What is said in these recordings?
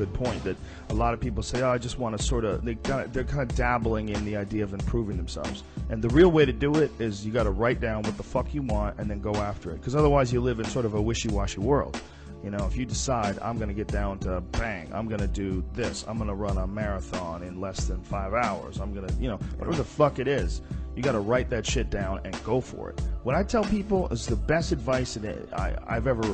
good point, that a lot of people say, oh, I just want to sort of, they're kind of dabbling in the idea of improving themselves. And the real way to do it is you got to write down what the fuck you want and then go after it. Because otherwise you live in sort of a wishy-washy world. You know, if you decide, I'm going to get down to bang, I'm going to do this, I'm going to run a marathon in less than 5 hours, I'm going to, you know, whatever the fuck it is, you got to write that shit down and go for it. What I tell people is the best advice that I've ever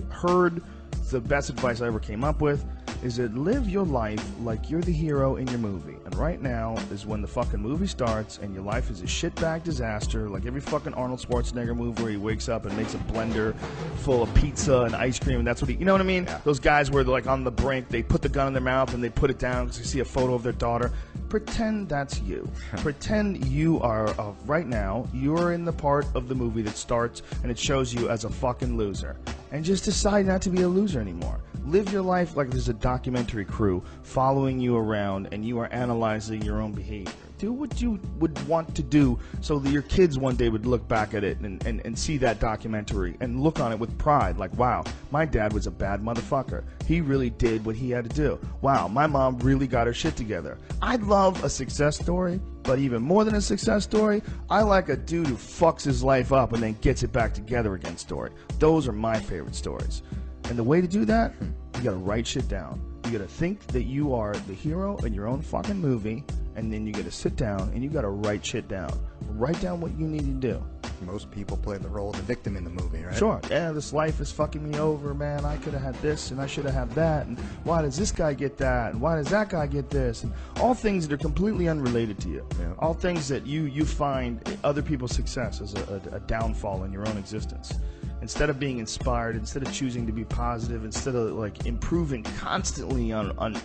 heard, the best advice I ever came up with, is that live your life like you're the hero in your movie. And right now is when the fucking movie starts and your life is a shitbag disaster, like every fucking Arnold Schwarzenegger movie where he wakes up and makes a blender full of pizza and ice cream, and that's what he, you know what I mean? Yeah. Those guys where they're like on the brink, they put the gun in their mouth and they put it down because they see a photo of their daughter. Pretend that's you. Pretend you are, right now, you're in the part of the movie that starts and it shows you as a fucking loser. And just decide not to be a loser anymore. Live your life like there's a documentary crew following you around and you are analyzing your own behavior. Do what you would want to do so that your kids one day would look back at it and see that documentary and look on it with pride. Like, wow, my dad was a bad motherfucker. He really did what he had to do. Wow, my mom really got her shit together. I love a success story, but even more than a success story, I like a dude who fucks his life up and then gets it back together again story. Those are my favorite stories. And the way to do that, you gotta write shit down. You gotta think that you are the hero in your own fucking movie, and then you gotta sit down and you gotta write shit down. Write down what you need to do. Most people play the role of the victim in the movie, right? Sure. Yeah, this life is fucking me over, man. I could have had this and I should have had that. And why does this guy get that? And why does that guy get this? And all things that are completely unrelated to you. Yeah. All things that you find other people's success as a downfall in your own existence. Instead of being inspired, instead of choosing to be positive, instead of like improving constantly on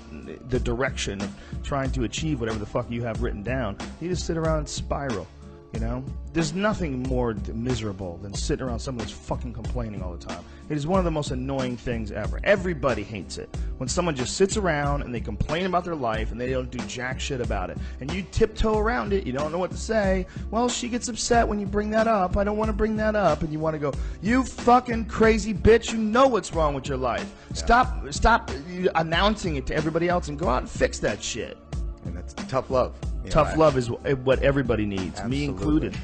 the direction of trying to achieve whatever the fuck you have written down, you just sit around and spiral. You know, there's nothing more miserable than sitting around someone who's fucking complaining all the time. It is one of the most annoying things ever. Everybody hates it. When someone just sits around and they complain about their life and they don't do jack shit about it. And you tiptoe around it, you don't know what to say. Well, she gets upset when you bring that up. I don't want to bring that up. And you want to go, you fucking crazy bitch, you know what's wrong with your life. Yeah. Stop announcing it to everybody else and go out and fix that shit. And that's tough love. Tough love is what everybody needs, absolutely. Me included.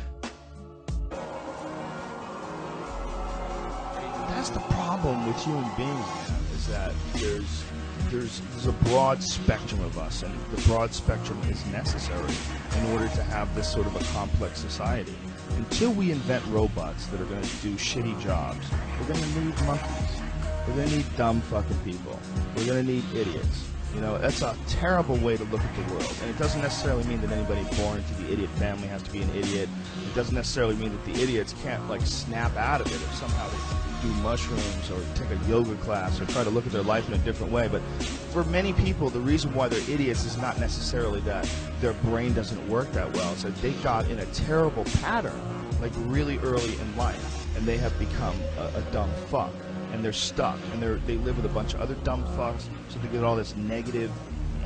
That's the problem with human beings, man, is that there's a broad spectrum of us, and the broad spectrum is necessary in order to have this sort of a complex society. Until we invent robots that are going to do shitty jobs, we're going to need monkeys. We're going to need dumb fucking people. We're going to need idiots. You know, that's a terrible way to look at the world. And it doesn't necessarily mean that anybody born into the idiot family has to be an idiot. It doesn't necessarily mean that the idiots can't, like, snap out of it if somehow they do mushrooms or take a yoga class or try to look at their life in a different way. But for many people, the reason why they're idiots is not necessarily that their brain doesn't work that well. It's that they got in a terrible pattern, like, really early in life, and they have become a dumb fuck. And they're stuck, and they live with a bunch of other dumb fucks, so they get all this negative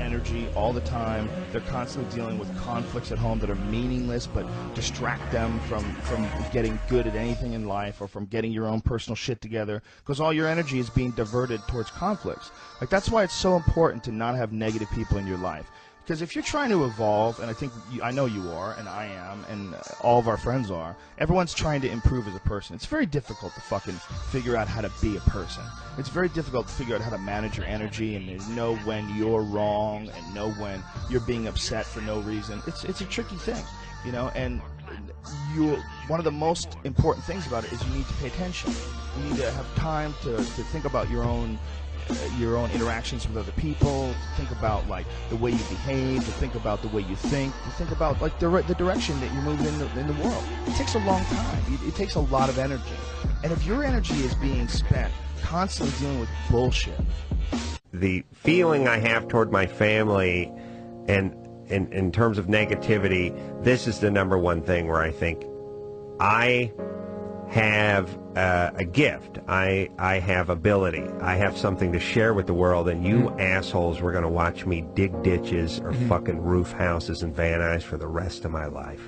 energy all the time. They're constantly dealing with conflicts at home that are meaningless but distract them from getting good at anything in life or from getting your own personal shit together, because all your energy is being diverted towards conflicts. Like, that's why it's so important to not have negative people in your life. Because if you're trying to evolve, and I know you are, and I am, and all of our friends are, everyone's trying to improve as a person. It's very difficult to fucking figure out how to be a person. It's very difficult to figure out how to manage your energy and know when you're wrong and know when you're being upset for no reason. It's a tricky thing, you know, and one of the most important things about it is you need to pay attention. You need to have time to think about your own interactions with other people, to think about, like, the way you behave, to think about the way you think, to think about, like, the direction that you're moving in the world. It takes a long time. It takes a lot of energy. And if your energy is being spent constantly dealing with bullshit. The feeling I have toward my family, and in terms of negativity, this is the number one thing where I think I have a gift. I have ability. I have something to share with the world, and you assholes were going to watch me dig ditches or fucking roof houses and Van Nuys for the rest of my life.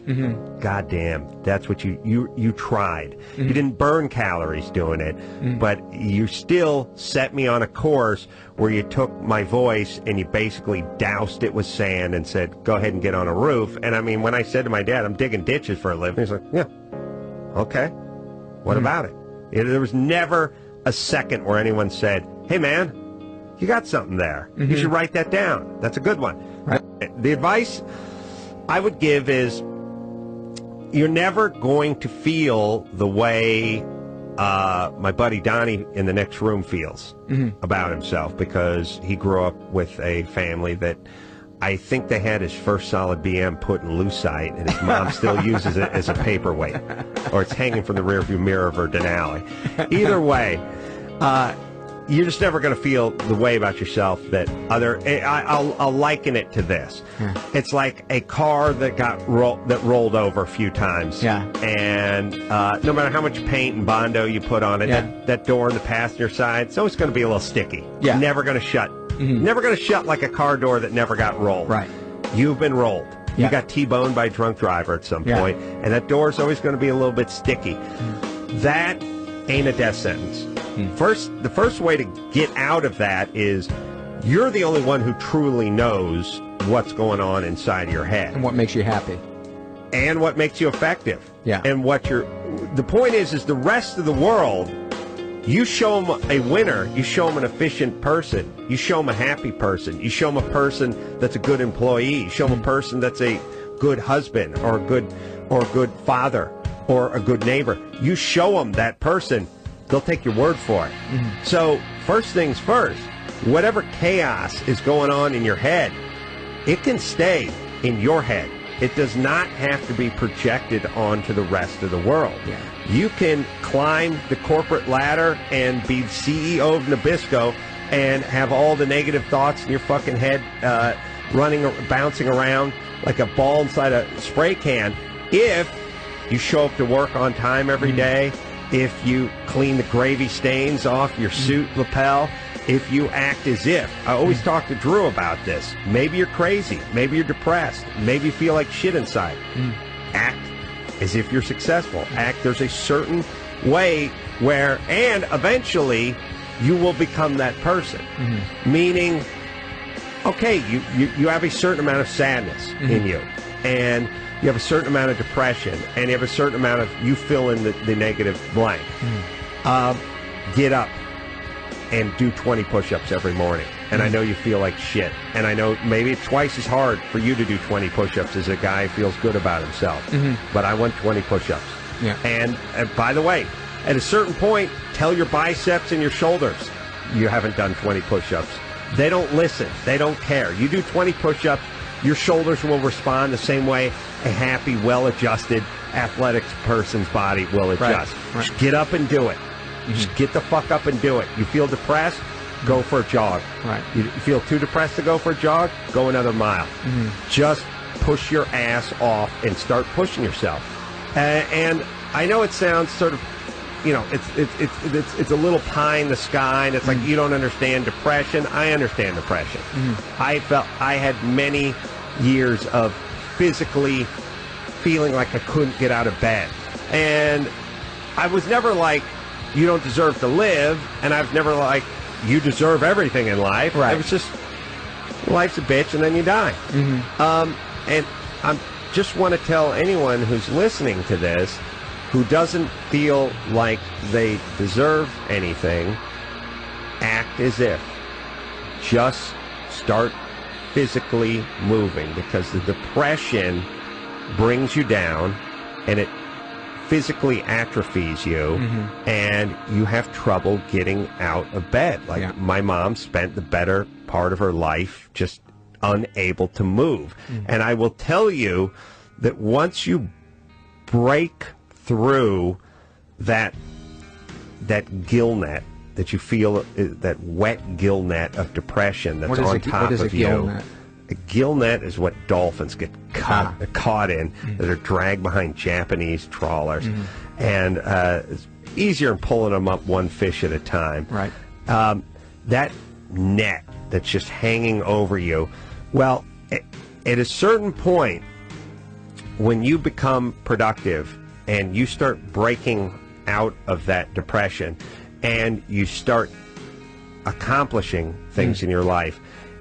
God damn, that's what you tried. You didn't burn calories doing it, but you still set me on a course where you took my voice and you basically doused it with sand and said, go ahead and get on a roof. And I mean, when I said to my dad, I'm digging ditches for a living, he's like, yeah, okay, what about it? There was never a second where anyone said, hey man, you got something there. You should write that down. That's a good one. Right. The advice I would give is you're never going to feel the way my buddy Donnie in the next room feels about himself, because he grew up with a family that I think they had his first solid BM put in lucite, and his mom still uses it as a paperweight, or it's hanging from the rearview mirror of her Denali. Either way, you're just never going to feel the way about yourself that other. I'll liken it to this. It's like a car that rolled over a few times. And no matter how much paint and Bondo you put on it, that door on the passenger side, it's always going to be a little sticky. Never going to shut. Never going to shut like a car door that never got rolled. Right. You've been rolled. You got T-boned by a drunk driver at some point, and that door's always going to be a little bit sticky. That ain't a death sentence. The first way to get out of that is you're the only one who truly knows what's going on inside of your head. And what makes you happy. And what makes you effective. And the point is the rest of the world, you show them a winner, you show them an efficient person, you show them a happy person, you show them a person that's a good employee, you show them a person that's a good husband or a good father or a good neighbor. You show them that person, they'll take your word for it. So first things first, whatever chaos is going on in your head, it can stay in your head. It does not have to be projected onto the rest of the world. You can climb the corporate ladder and be CEO of Nabisco and have all the negative thoughts in your fucking head bouncing around like a ball inside a spray can if you show up to work on time every day, if you clean the gravy stains off your suit lapel, if you act as if. I always talk to Drew about this. Maybe you're crazy. Maybe you're depressed. Maybe you feel like shit inside. Act as if you're successful. There's a certain way where, and eventually, you will become that person. Meaning, okay, you have a certain amount of sadness in you, and you have a certain amount of depression, and you have a certain amount of, you fill in the negative blank. Get up and do 20 push-ups every morning. And I know you feel like shit. And I know maybe it's twice as hard for you to do 20 push-ups as a guy who feels good about himself. But I want 20 push-ups. And by the way, at a certain point, tell your biceps and your shoulders you haven't done 20 push-ups. They don't listen. They don't care. You do 20 push-ups, your shoulders will respond the same way a happy, well-adjusted, athletic person's body will adjust. Just get up and do it. Just get the fuck up and do it. You feel depressed? Go for a jog. You feel too depressed to go for a jog? Go another mile. Just push your ass off and start pushing yourself. And I know it sounds sort of, it's a little pie in the sky, and it's like you don't understand depression. I understand depression. I had many years of physically feeling like I couldn't get out of bed, and I was never like, you don't deserve to live, and I was never like, you deserve everything in life. It was just, life's a bitch, and then you die. And I just want to tell anyone who's listening to this who doesn't feel like they deserve anything, act as if. Just start physically moving, because the depression brings you down, and it physically atrophies you, and you have trouble getting out of bed. Like my mom spent the better part of her life just unable to move. And I will tell you that once you break through that gill net that you feel, that wet gill net of depression that's on top of you. A gill net is what dolphins get caught in, that are dragged behind Japanese trawlers. And easier than pulling them up one fish at a time. Right. That net that's just hanging over you, well, at a certain point, when you become productive and you start breaking out of that depression and you start accomplishing things in your life,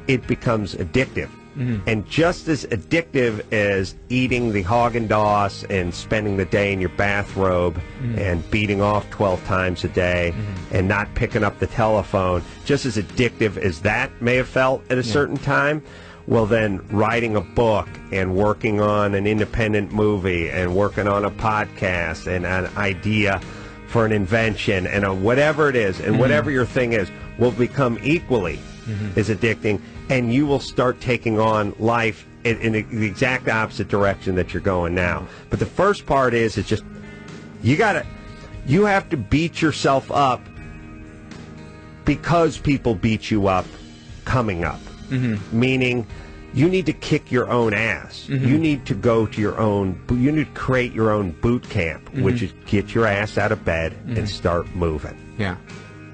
it becomes addictive. And just as addictive as eating the Haagen-Dazs and spending the day in your bathrobe and beating off 12 times a day and not picking up the telephone, just as addictive as that may have felt at a certain time, well then writing a book and working on an independent movie and working on a podcast and an idea for an invention and whatever it is and whatever your thing is will become equally as addicting, and you will start taking on life in the exact opposite direction that you're going now. But the first part is it's just you have to beat yourself up because people beat you up coming up. Meaning you need to kick your own ass. You need to go to your own, you need to create your own boot camp, which is get your ass out of bed and start moving. Yeah.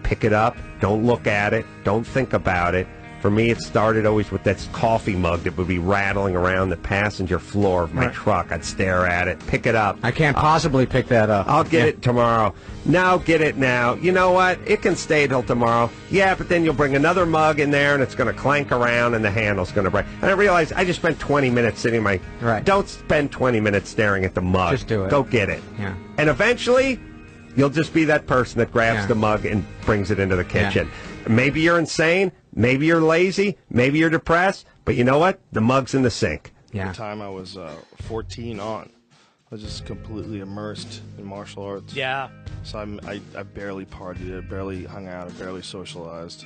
Pick it up, don't look at it, don't think about it. For me, it started always with that coffee mug that would be rattling around the passenger floor of my truck. I'd stare at it, pick it up. I can't possibly pick that up. I'll get it tomorrow. Now, get it now. You know what? It can stay till tomorrow. Yeah, but then you'll bring another mug in there, and it's going to clank around, and the handle's going to break. And I realized I just spent 20 minutes sitting in my... Right. Don't spend 20 minutes staring at the mug. Just do it. Go get it. Yeah. And eventually, you'll just be that person that grabs the mug and brings it into the kitchen. Maybe you're insane. Maybe you're lazy. Maybe you're depressed. But you know what? The mug's in the sink. The time I was 14 on, I was just completely immersed in martial arts. Yeah. So I barely partied. I barely hung out. I barely socialized.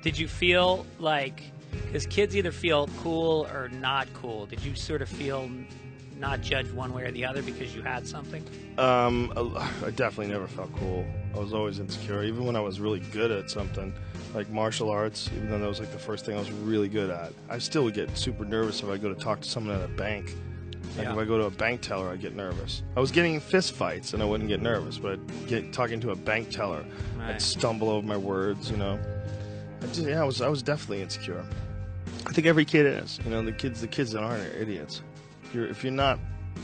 Did you feel like, because kids either feel cool or not cool, did you sort of feel not judged one way or the other because you had something? I definitely never felt cool. I was always insecure. Even when I was really good at something, like martial arts, even though that was like the first thing I was really good at, I still would get super nervous if I go to talk to someone at a bank. Like if I go to a bank teller, I'd get nervous. I was getting in fist fights and I wouldn't get nervous, but I'd get talking to a bank teller, I'd stumble over my words, you know. I was definitely insecure. I think every kid is. You know, the kids that aren't are idiots. If you're not,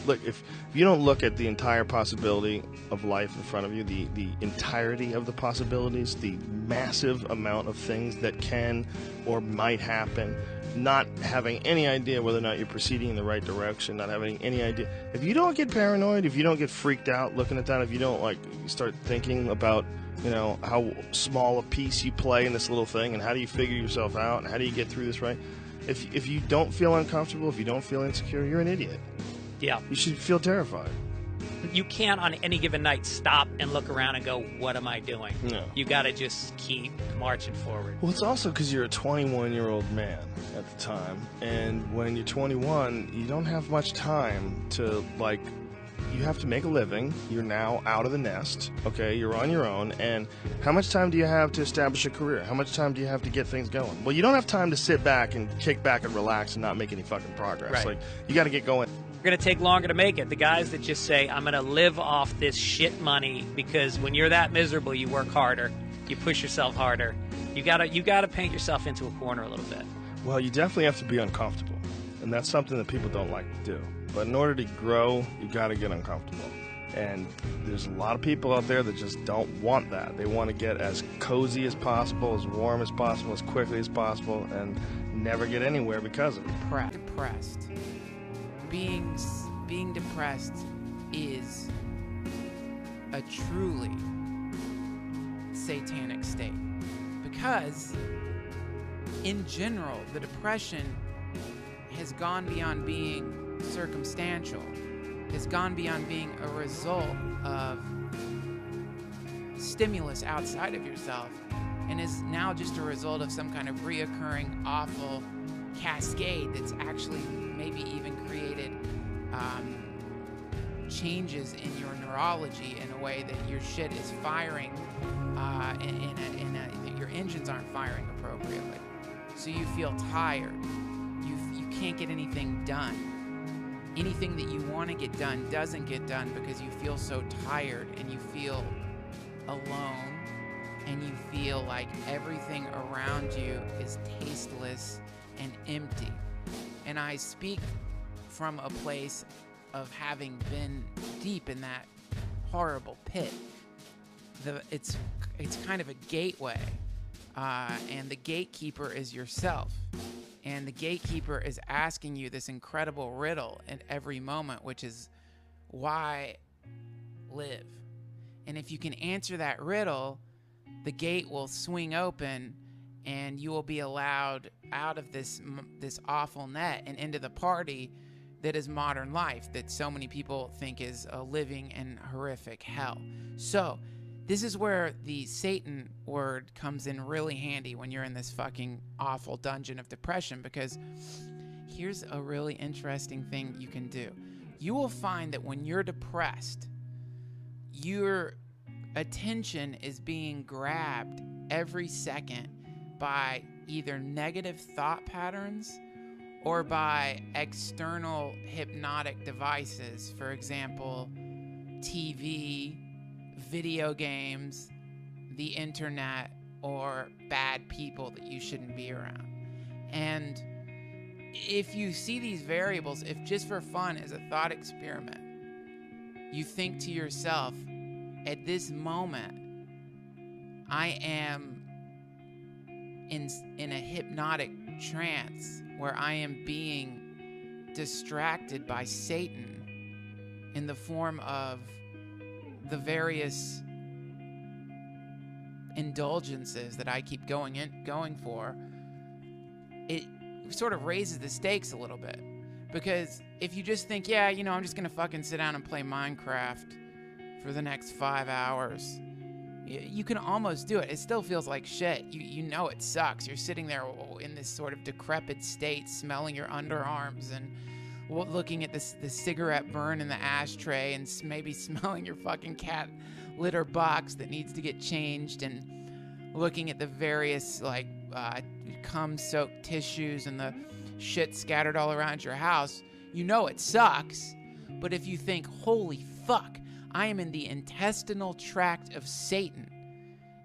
look, if you don't look at the entire possibility of life in front of you, the entirety of the possibilities, the massive amount of things that can or might happen, not having any idea whether or not you're proceeding in the right direction, not having any idea. If you don't get paranoid, if you don't get freaked out looking at that, if you don't start thinking about, you know, how small a piece you play in this little thing and how do you figure yourself out and how do you get through this, right? If you don't feel uncomfortable, if you don't feel insecure, you're an idiot. Yeah. You should feel terrified. You can't on any given night stop and look around and go, what am I doing? No. You got to just keep marching forward. Well, it's also because you're a 21-year-old man at the time. And when you're 21, you don't have much time to, you have to make a living. You're now out of the nest, okay? You're on your own. And how much time do you have to establish a career? How much time do you have to get things going? Well, you don't have time to sit back and kick back and relax and not make any fucking progress. Right. You got to get going. You're going to take longer to make it. The guys that just say, I'm going to live off this shit money, because when you're that miserable, you work harder, you push yourself harder. You gotta paint yourself into a corner a little bit. Well, you definitely have to be uncomfortable. And that's something that people don't like to do. But in order to grow, you got to get uncomfortable. And there's a lot of people out there that just don't want that. They want to get as cozy as possible, as warm as possible, as quickly as possible, and never get anywhere because of it. Depressed. Being depressed is a truly satanic state, because in general the depression has gone beyond being circumstantial, has gone beyond being a result of stimulus outside of yourself, and is now just a result of some kind of reoccurring awful cascade that's actually maybe even created changes in your neurology in a way that your shit is firing that your engines aren't firing appropriately. So you feel tired. You can't get anything done. Anything that you want to get done doesn't get done because you feel so tired and you feel alone and you feel like everything around you is tasteless and empty. And I speak from a place of having been deep in that horrible pit. It's kind of a gateway, and the gatekeeper is yourself. And the gatekeeper is asking you this incredible riddle at every moment, which is, why live? And if you can answer that riddle, the gate will swing open and you will be allowed out of this awful net and into the party that is modern life, that so many people think is a living and horrific hell. So this is where the Satan word comes in really handy when you're in this fucking awful dungeon of depression, because here's a really interesting thing you can do. You will find that when you're depressed, your attention is being grabbed every second by either negative thought patterns or by external hypnotic devices. For example, TV, video games, the internet, or bad people that you shouldn't be around. And if you see these variables, if just for fun as a thought experiment, you think to yourself, at this moment, I am in a hypnotic trance where I am being distracted by Satan in the form of the various indulgences that I keep going for, it sort of raises the stakes a little bit. Because if you just think, yeah, you know, I'm just gonna fucking sit down and play Minecraft for the next 5 hours, you can almost do it. It still feels like shit. You know it sucks. You're sitting there in this sort of decrepit state, smelling your underarms and looking at the cigarette burn in the ashtray and maybe smelling your fucking cat litter box that needs to get changed, and looking at the various cum-soaked tissues and the shit scattered all around your house. You know it sucks. But if you think, holy fuck, I am in the intestinal tract of Satan,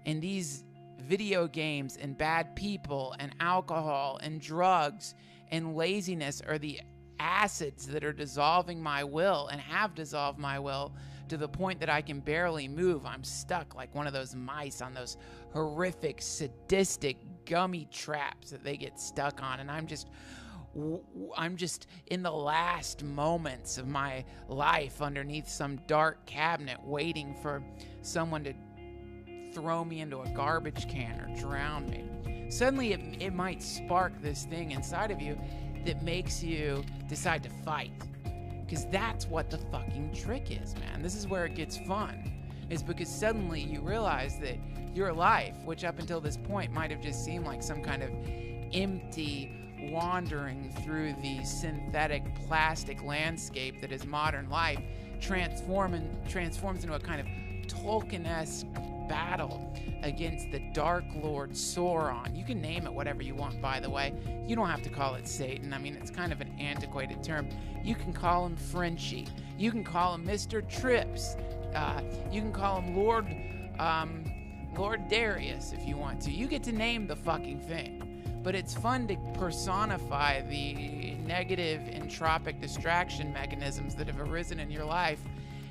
and these video games and bad people and alcohol and drugs and laziness are the acids that are dissolving my will and have dissolved my will to the point that I can barely move. I'm stuck like one of those mice on those horrific, sadistic gummy traps that they get stuck on, and I'm just in the last moments of my life underneath some dark cabinet waiting for someone to throw me into a garbage can or drown me. Suddenly it might spark this thing inside of you that makes you decide to fight. Because that's what the fucking trick is, man. This is where it gets fun. Is because suddenly you realize that your life, which up until this point might have just seemed like some kind of empty wandering through the synthetic plastic landscape that is modern life, transforms into a kind of Tolkien-esque battle against the Dark Lord Sauron. You can name it whatever you want, by the way. You don't have to call it Satan. I mean, it's kind of an antiquated term. You can call him Frenchie. You can call him Mr. Trips. You can call him Lord Darius if you want to. You get to name the fucking thing. But it's fun to personify the negative entropic distraction mechanisms that have arisen in your life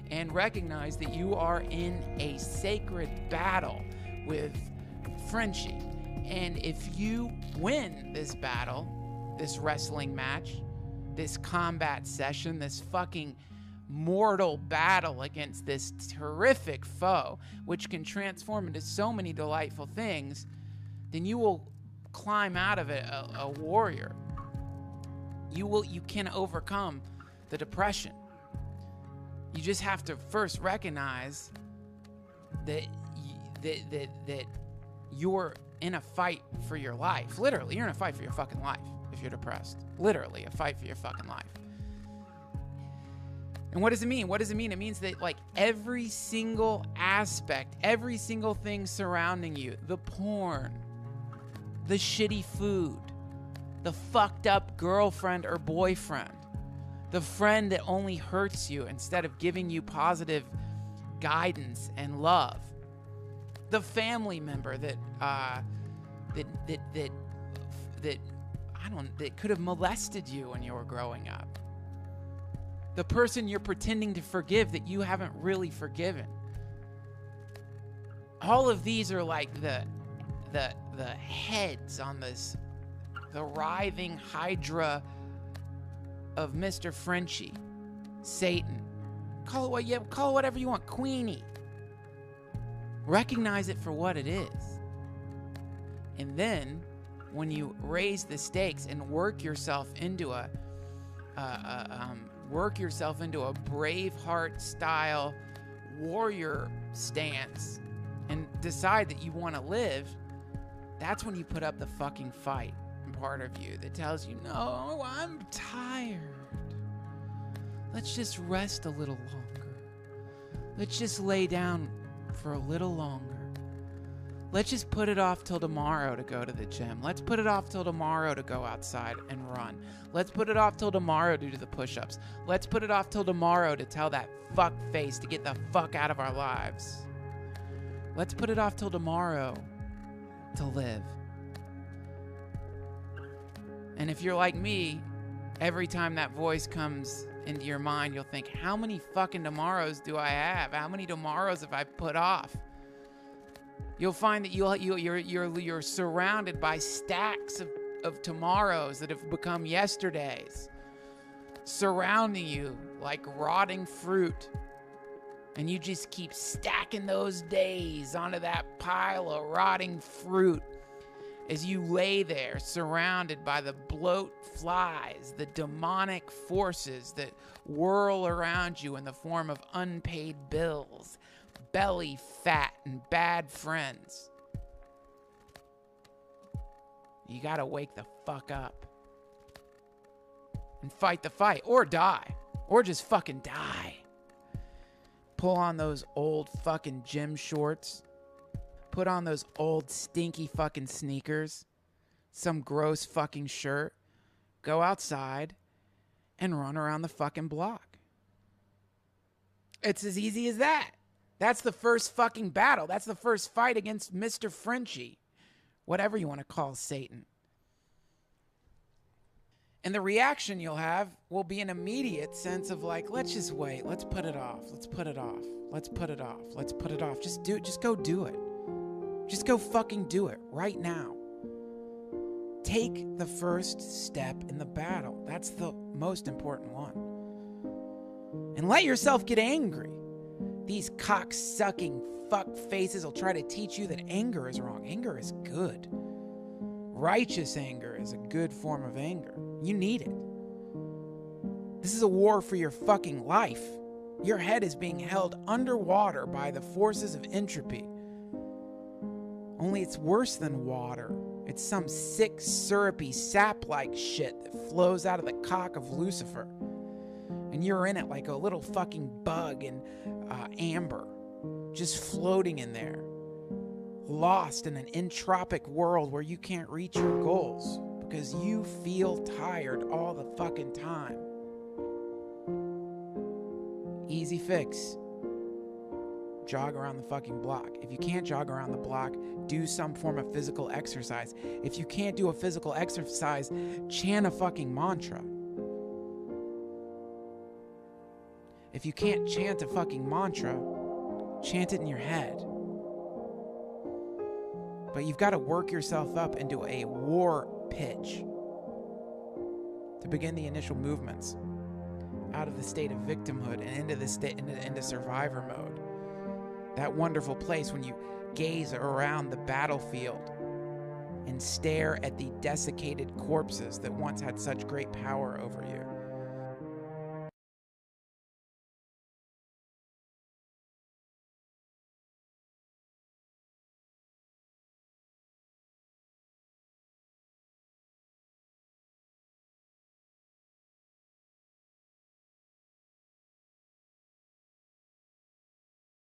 and recognize that you are in a sacred battle with Frenchie. And if you win this battle, this wrestling match, this combat session, this fucking mortal battle against this terrific foe, which can transform into so many delightful things, then you will climb out of it a warrior. You can overcome the depression. You just have to first recognize that you're in a fight for your life. Literally, you're in a fight for your fucking life if you're depressed. Literally, a fight for your fucking life. And what does it mean? What does it mean? It means that, like, every single aspect, every single thing surrounding you, the porn, the shitty food, the fucked up girlfriend or boyfriend, the friend that only hurts you instead of giving you positive guidance and love, the family member that could have molested you when you were growing up. The person you're pretending to forgive that you haven't really forgiven. All of these are like the heads on the writhing hydra of Mr. Frenchie, Satan. Call it whatever you want, Queenie. Recognize it for what it is. And then, when you raise the stakes and work yourself into a Braveheart style warrior stance, and decide that you want to live, that's when you put up the fucking fight part of you that tells you, no, I'm tired. Let's just rest a little longer. Let's just lay down for a little longer. Let's just put it off till tomorrow to go to the gym. Let's put it off till tomorrow to go outside and run. Let's put it off till tomorrow to do the push-ups. Let's put it off till tomorrow to tell that fuck face to get the fuck out of our lives. Let's put it off till tomorrow to live. And if you're like me, every time that voice comes into your mind, you'll think, how many fucking tomorrows do I have? How many tomorrows have I put off? You'll find that you're surrounded by stacks of tomorrows that have become yesterdays, surrounding you like rotting fruit. And you just keep stacking those days onto that pile of rotting fruit as you lay there surrounded by the bloat flies, the demonic forces that whirl around you in the form of unpaid bills, belly fat, and bad friends. You gotta wake the fuck up and fight the fight, or die, or just fucking die. Pull on those old fucking gym shorts. Put on those old stinky fucking sneakers. Some gross fucking shirt. Go outside and run around the fucking block. It's as easy as that. That's the first fucking battle. That's the first fight against Mr. Frenchie. Whatever you want to call Satan. And the reaction you'll have will be an immediate sense of like, let's just wait. Let's put it off. Let's put it off. Let's put it off. Let's put it off. Just do it. Just go do it. Just go fucking do it right now. Take the first step in the battle. That's the most important one. And let yourself get angry. These cock-sucking fuck faces will try to teach you that anger is wrong. Anger is good. Righteous anger is a good form of anger. You need it. This is a war for your fucking life. Your head is being held underwater by the forces of entropy. Only it's worse than water. It's some sick, syrupy, sap-like shit that flows out of the cock of Lucifer. And you're in it like a little fucking bug in amber, just floating in there, lost in an entropic world where you can't reach your goals because you feel tired all the fucking time. Easy fix. Jog around the fucking block. If you can't jog around the block, do some form of physical exercise. If you can't do a physical exercise, chant a fucking mantra. If you can't chant a fucking mantra, chant it in your head. But you've got to work yourself up into a war pitch to begin the initial movements out of the state of victimhood and into the state into survivor mode. That wonderful place when you gaze around the battlefield and stare at the desiccated corpses that once had such great power over you.